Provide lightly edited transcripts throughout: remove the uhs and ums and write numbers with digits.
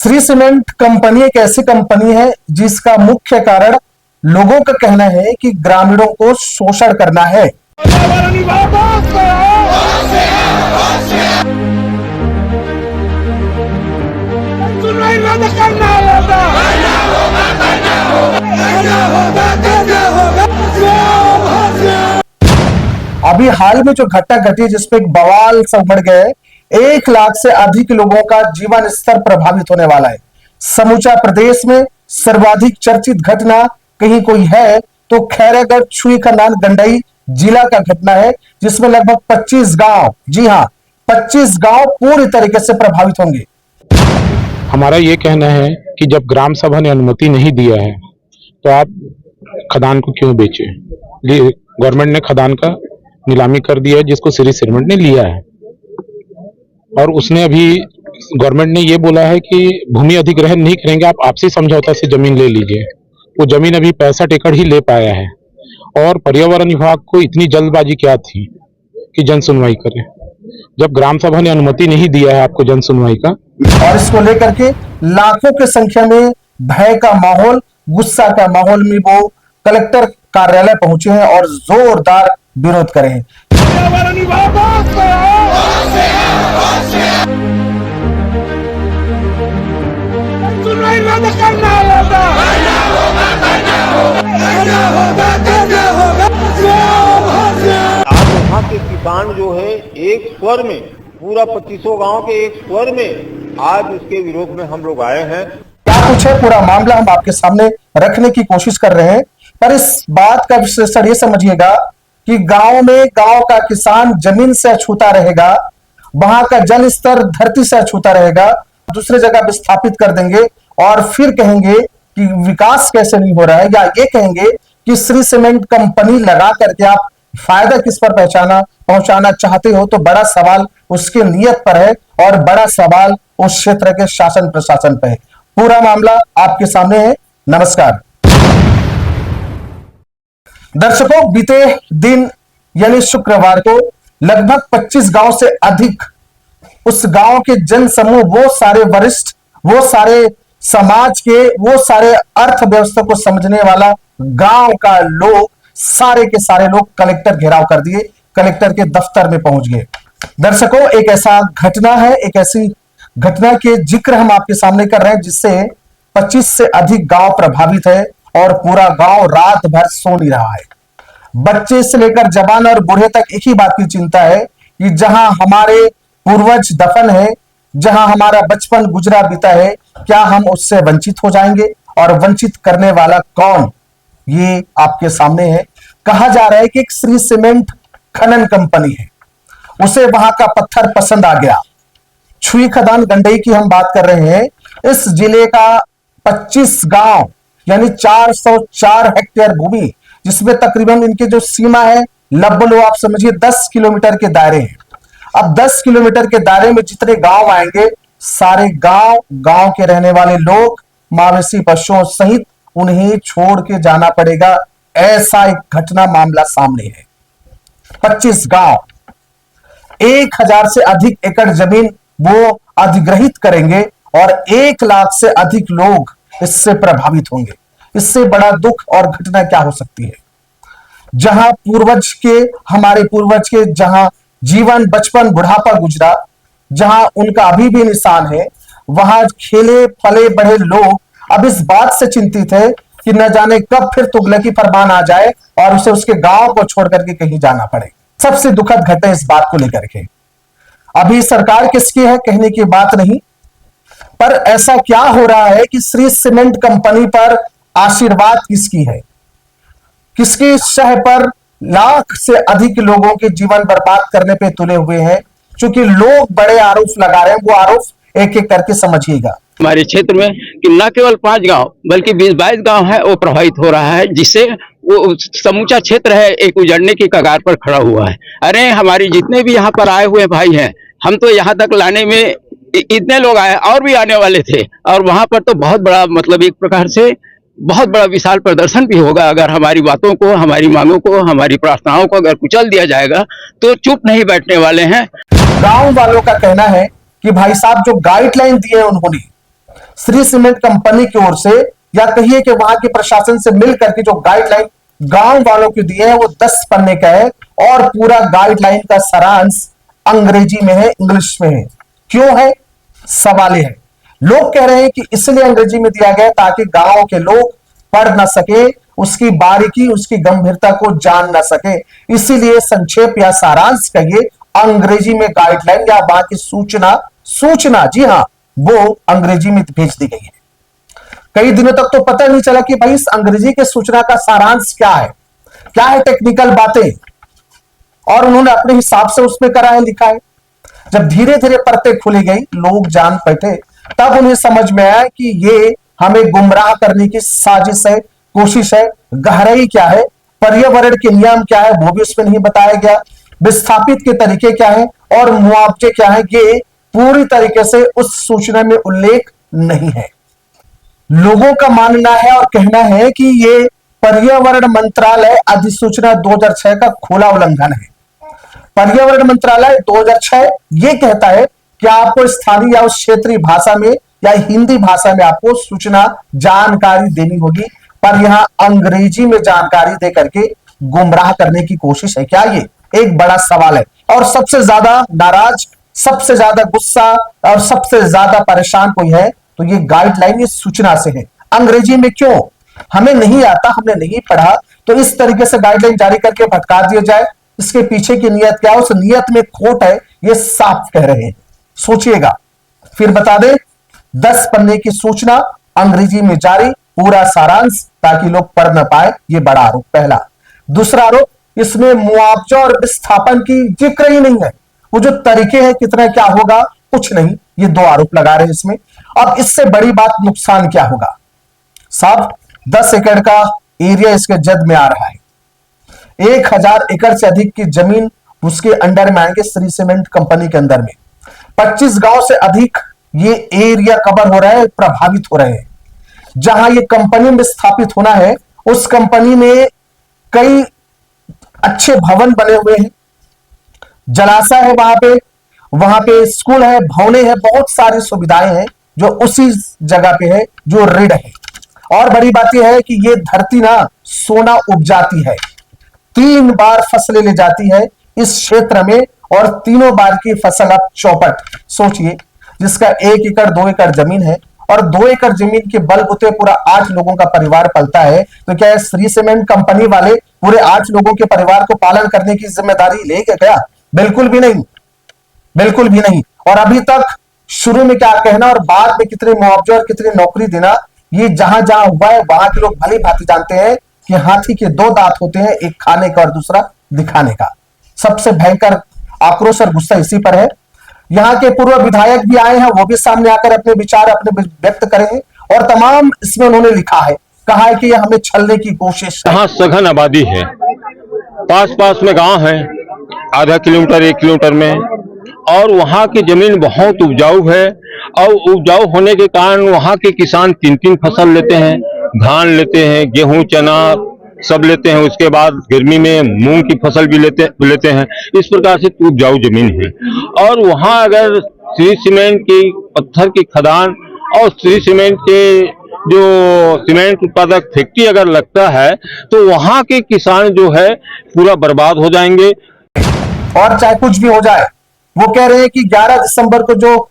Shri cement company एक ऐसी company है जिसका मुख्य कारण लोगों का कहना है कि ग्रामीणों को शोषण करना है। अभी हाल में जो घटना घटी जिसपे एक बवाल सा उमड़ गए, 1 लाख से अधिक लोगों का जीवन स्तर प्रभावित होने वाला है। समूचा प्रदेश में सर्वाधिक चर्चित घटना कहीं कोई है तो खैरागढ़ छुई खदान गंडई जिला का घटना है, जिसमें लगभग 25 गांव, जी हां 25 गांव पूरी तरीके से प्रभावित होंगे। हमारा ये कहना है कि जब ग्राम सभा ने अनुमति नहीं दिया है तो आप खदान को क्यों बेचे। गवर्नमेंट ने खदान का नीलामी कर दिया है जिसको श्री सीमेंट ने लिया है, और उसने अभी गवर्नमेंट ने ये बोला है कि भूमि अधिग्रहण नहीं करेंगे, आप आपसी समझौता से जमीन ले लीजिए। वो जमीन अभी 65 एकड़ ही ले पाया है, और पर्यावरण विभाग को इतनी जल्दबाजी क्या थी कि जन सुनवाई करे, जब ग्राम सभा ने अनुमति नहीं दिया है आपको जन सुनवाई का। और इसको लेकर के लाखों की संख्या में भय का माहौल, गुस्सा का माहौल में वो कलेक्टर कार्यालय पहुंचे हैं और जोरदार विरोध करे हैं। आज वहाँ के किसान जो है एक स्वर में, पूरा 2500 गांव के एक स्वर में आज उसके विरोध में हम लोग आए हैं। क्या कुछ है पूरा मामला हम आपके सामने रखने की कोशिश कर रहे हैं, पर इस बात का विश्लेषण ये समझिएगा कि गांव में गांव का किसान जमीन से अछूता रहेगा, वहां का जल स्तर धरती से अछूता रहेगा, दूसरे जगह विस्थापित कर देंगे और फिर कहेंगे कि विकास कैसे नहीं हो रहा है, या ये कहेंगे कि श्री सीमेंट कंपनी लगा करके आप फायदा किस पर पहुंचाना चाहते हो। तो बड़ा सवाल उसके नियत पर है और बड़ा सवाल उस क्षेत्र के शासन प्रशासन पर है। पूरा मामला आपके सामने है। नमस्कार दर्शकों, बीते दिन यानी शुक्रवार को लगभग 25 गांव से अधिक उस गांव के जन समूह, वो सारे वरिष्ठ, वो सारे समाज के, वो सारे अर्थव्यवस्था को समझने वाला गांव का लोग, सारे के सारे लोग कलेक्टर घेराव कर दिए, कलेक्टर के दफ्तर में पहुंच गए। दर्शकों, एक ऐसा घटना है, एक ऐसी घटना के जिक्र हम आपके सामने कर रहे हैं जिससे 25 से अधिक गांव प्रभावित है और पूरा गांव रात भर सो नहीं रहा है। बच्चे से लेकर जवान और बूढ़े तक एक ही बात की चिंता है कि जहां हमारे पूर्वज दफन है, जहां हमारा बचपन गुजरा बीता है, क्या हम उससे वंचित हो जाएंगे, और वंचित करने वाला कौन, ये आपके सामने है। कहा जा रहा है कि एक श्री सीमेंट खनन कंपनी है, उसे वहां का पत्थर पसंद आ गया। छुई खदान गंडई की हम बात कर रहे हैं। इस जिले का 25 गांव यानी 404 हेक्टेयर भूमि, जिसमें तकरीबन इनकी जो सीमा है लगभग लो आप समझिए 10 किलोमीटर के दायरे हैं। अब 10 किलोमीटर के दायरे में जितने गांव आएंगे, सारे गांव के रहने वाले लोग, मवेशी पशुओं सहित उन्हें छोड़ के जाना पड़ेगा। ऐसा एक घटना मामला सामने है। 25 गांव, 1000 से अधिक एकड़ जमीन वो अधिग्रहित करेंगे और 1 लाख से अधिक लोग इससे प्रभावित होंगे। इससे बड़ा दुख और घटना क्या हो सकती है। जहां हमारे पूर्वज के जहां जीवन, बचपन, बुढ़ापा गुजरा, जहां उनका अभी भी निशान है, वहां खेले फले बढ़े लोग अब इस बात से चिंतित है कि न जाने कब फिर तुगलकी फरमान आ जाए और उसे उसके गांव को छोड़ करके कहीं जाना पड़े। सबसे दुखद घटना इस बात को लेकर के। अभी सरकार किसकी है कहने की बात नहीं, पर ऐसा क्या हो रहा है कि श्री सीमेंट कंपनी पर आशीर्वाद किसकी है, किसकी शह पर लाख से अधिक लोगों के जीवन बर्बाद करने पे तुले हुए हैं। क्योंकि लोग बड़े आरोप लगा रहे हैं, वो आरोप एक एक करके समझिएगा। हमारे क्षेत्र में कि न केवल 5 गांव बल्कि 20-22 गांव है वो प्रभावित हो रहा है, जिससे वो समूचा क्षेत्र है एक उजड़ने की कगार पर खड़ा हुआ है। अरे हमारी जितने भी यहाँ पर आए हुए भाई हैं, हम तो यहाँ तक लाने में इतने लोग आए और भी आने वाले थे, और वहां पर तो बहुत बड़ा मतलब एक प्रकार से बहुत बड़ा विशाल प्रदर्शन भी होगा। अगर हमारी बातों को, हमारी मांगों को, हमारी प्रार्थनाओं को अगर कुचल दिया जाएगा तो चुप नहीं बैठने वाले हैं। गांव वालों का कहना है कि भाई साहब जो गाइडलाइन दिए उन्होंने, श्री सीमेंट कंपनी की ओर से या कहिए कि वहां के प्रशासन से मिलकर के जो गाइडलाइन गांव वालों को दिए हैं वो 10 पन्ने का है और पूरा गाइडलाइन का सारांश अंग्रेजी में है, इंग्लिश में है। क्यों है? सवाल है। लोग कह रहे हैं कि इसलिए अंग्रेजी में दिया गया ताकि गांव के लोग पढ़ ना सके, उसकी बारीकी, उसकी गंभीरता को जान ना सके, इसीलिए संक्षेप या सारांश कहिए अंग्रेजी में गाइडलाइन या वहां की सूचना जी हां, वो अंग्रेजी में भेज दी गई है। कई दिनों तक तो पता नहीं चला कि भाई इस अंग्रेजी के सूचना का सारांश क्या है टेक्निकल बातें, और उन्होंने अपने हिसाब से उसमें करा है, लिखा है। जब धीरे धीरे परतें खुली गई, लोग जान बैठे, तब उन्हें समझ में आया कि ये हमें गुमराह करने की साजिश है, कोशिश है। गहराई क्या है, पर्यावरण के नियम क्या है, वो भी उसमें नहीं बताया गया। विस्थापित के तरीके क्या है और मुआवजे क्या है, ये पूरी तरीके से उस सूचना में उल्लेख नहीं है। लोगों का मानना है और कहना है कि ये पर्यावरण मंत्रालय अधिसूचना 2006 का खुला उल्लंघन है। पर्यावरण मंत्रालय 2006 ये कहता है कि आपको स्थानीय या उस क्षेत्रीय भाषा में या हिंदी भाषा में आपको सूचना जानकारी देनी होगी, पर यहां अंग्रेजी में जानकारी दे करके गुमराह करने की कोशिश है क्या? ये एक बड़ा सवाल है। और सबसे ज्यादा नाराज, सबसे ज्यादा गुस्सा और सबसे ज्यादा परेशान कोई है तो ये गाइडलाइन इस सूचना से है। अंग्रेजी में क्यों? हमें नहीं आता, हमने नहीं पढ़ा, तो इस तरीके से गाइडलाइन जारी करके भटका दिया जाए, इसके पीछे की नियत क्या है? उस नियत में खोट है, ये साफ कह रहे हैं। सोचिएगा। फिर बता दें, 10 पन्ने की सूचना अंग्रेजी में जारी, पूरा सारांश ताकि लोग पढ़ न पाए, ये बड़ा आरोप पहला। दूसरा आरोप, इसमें मुआवजा और विस्थापन की जिक्र ही नहीं है। वो जो तरीके हैं, कितना क्या होगा, कुछ नहीं। ये 2 आरोप लगा रहे हैं इसमें। अब इससे बड़ी बात, नुकसान क्या होगा साहब? 10 एकड़ का एरिया इसके जद में आ रहा है। 1000 एकड़ से अधिक की जमीन उसके अंडर में आएंगे, श्री सीमेंट कंपनी के अंदर में। 25 गांव से अधिक ये एरिया कवर हो रहा है, प्रभावित हो रहे हैं। जहां ये कंपनी में स्थापित होना है, उस कंपनी में कई अच्छे भवन बने हुए हैं, जलाशय है वहां पे स्कूल है, भवने हैं, बहुत सारी सुविधाएं हैं जो उसी जगह पे है जो ऋण है। और बड़ी बात यह है कि ये धरती ना सोना उपजाती है, 3 बार फसलें ले जाती है इस क्षेत्र में, और तीनों बार की फसल अब चौपट। सोचिए, जिसका 1 एकड़ 2 एकड़ जमीन है और 2 एकड़ जमीन के बलबूते पूरा 8 लोगों का परिवार पलता है, तो क्या श्री सीमेंट कंपनी वाले पूरे 8 लोगों के परिवार को पालन करने की जिम्मेदारी लेके गया? बिल्कुल भी नहीं, बिल्कुल भी नहीं। और अभी तक शुरू में क्या कहना और बाद में कितने मुआवजे और कितनी नौकरी देना, ये जहां जहां हुआ है वहां के लोग भली भांति जानते हैं कि हाथी के 2 दांत होते हैं, एक खाने का और दूसरा दिखाने का। सबसे भयंकर आक्रोश और गुस्सा इसी पर है। यहाँ के पूर्व विधायक भी आए हैं, वो भी सामने आकर अपने विचार अपने व्यक्त करे हैं, और तमाम इसमें उन्होंने लिखा है, कहा है कि ये हमें छलने की कोशिश है। यहाँ सघन आबादी है, पास में गांव है, आधा किलोमीटर 1 किलोमीटर में, और वहाँ की जमीन बहुत उपजाऊ है, और उपजाऊ होने के कारण वहाँ के किसान 3-3 फसल लेते हैं, धान लेते हैं, गेहूं चना सब लेते हैं, उसके बाद गर्मी में मूंग की फसल भी लेते हैं। इस प्रकार से उपजाऊ जमीन है। और वहाँ अगर श्री सीमेंट की पत्थर की खदान और श्री सीमेंट के जो सीमेंट उत्पादक फैक्ट्री अगर लगता है, तो वहाँ के किसान जो है पूरा बर्बाद हो जाएंगे। और चाहे कुछ भी हो जाए, वो कह रहे हैं कि 11 दिसंबर को जो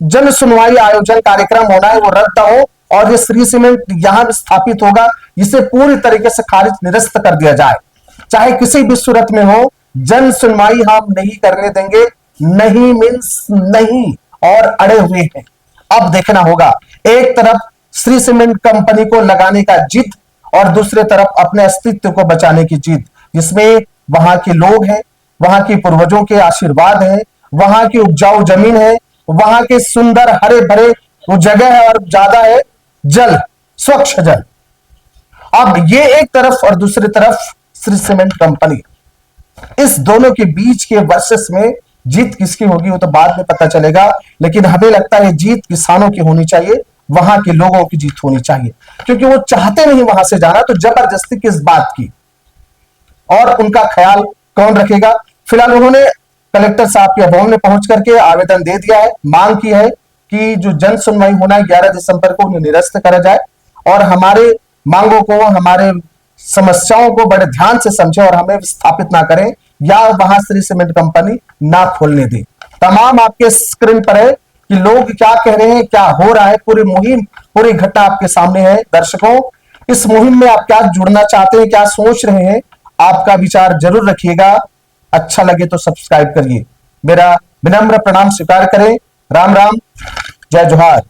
जन सुनवाई आयोजन कार्यक्रम होना है वो रद्द हो, और ये श्री सीमेंट यहां स्थापित होगा, इसे पूरी तरीके से खारिज निरस्त कर दिया जाए। चाहे किसी भी सूरत में हो, जन सुनवाई हम नहीं करने देंगे। नहीं मीन्स नहीं, और अड़े हुए हैं। अब देखना होगा, एक तरफ श्री सीमेंट कंपनी को लगाने का जिद, और दूसरी तरफ अपने अस्तित्व को बचाने की जिद, जिसमें वहां के लोग हैं, वहां के पूर्वजों के आशीर्वाद है, वहां की उपजाऊ जमीन है, वहां के सुंदर हरे भरे वो जगह है, और ज्यादा है जल, स्वच्छ जल। अब ये एक तरफ और दूसरी तरफ श्री सीमेंट कंपनी, इस दोनों के बीच के वर्सेस में जीत किसकी होगी वो तो बाद में पता चलेगा, लेकिन हमें लगता है जीत किसानों की होनी चाहिए, वहां के लोगों की जीत होनी चाहिए, क्योंकि वो चाहते नहीं वहां से जाना, तो जबरदस्ती किस बात की, और उनका ख्याल कौन रखेगा। फिलहाल उन्होंने कलेक्टर साहब के भवन में पहुंच करके आवेदन दे दिया है, मांग की है कि जो जन सुनवाई होना है 11 दिसंबर को, उन्हें निरस्त करा जाए और हमारे मांगों को, हमारे समस्याओं को बड़े ध्यान से समझे और हमें विस्थापित ना करें या वहां श्री सीमेंट कंपनी ना खोलने दें। तमाम आपके स्क्रीन पर है कि लोग क्या कह रहे हैं, क्या हो रहा है, पूरी मुहिम, पूरी घटना आपके सामने है। दर्शकों, इस मुहिम में आप क्या जुड़ना चाहते हैं, क्या सोच रहे हैं, आपका विचार जरूर रखिएगा। अच्छा लगे तो सब्सक्राइब करिए, मेरा विनम्र प्रणाम स्वीकार करें। राम राम, जय जोहार।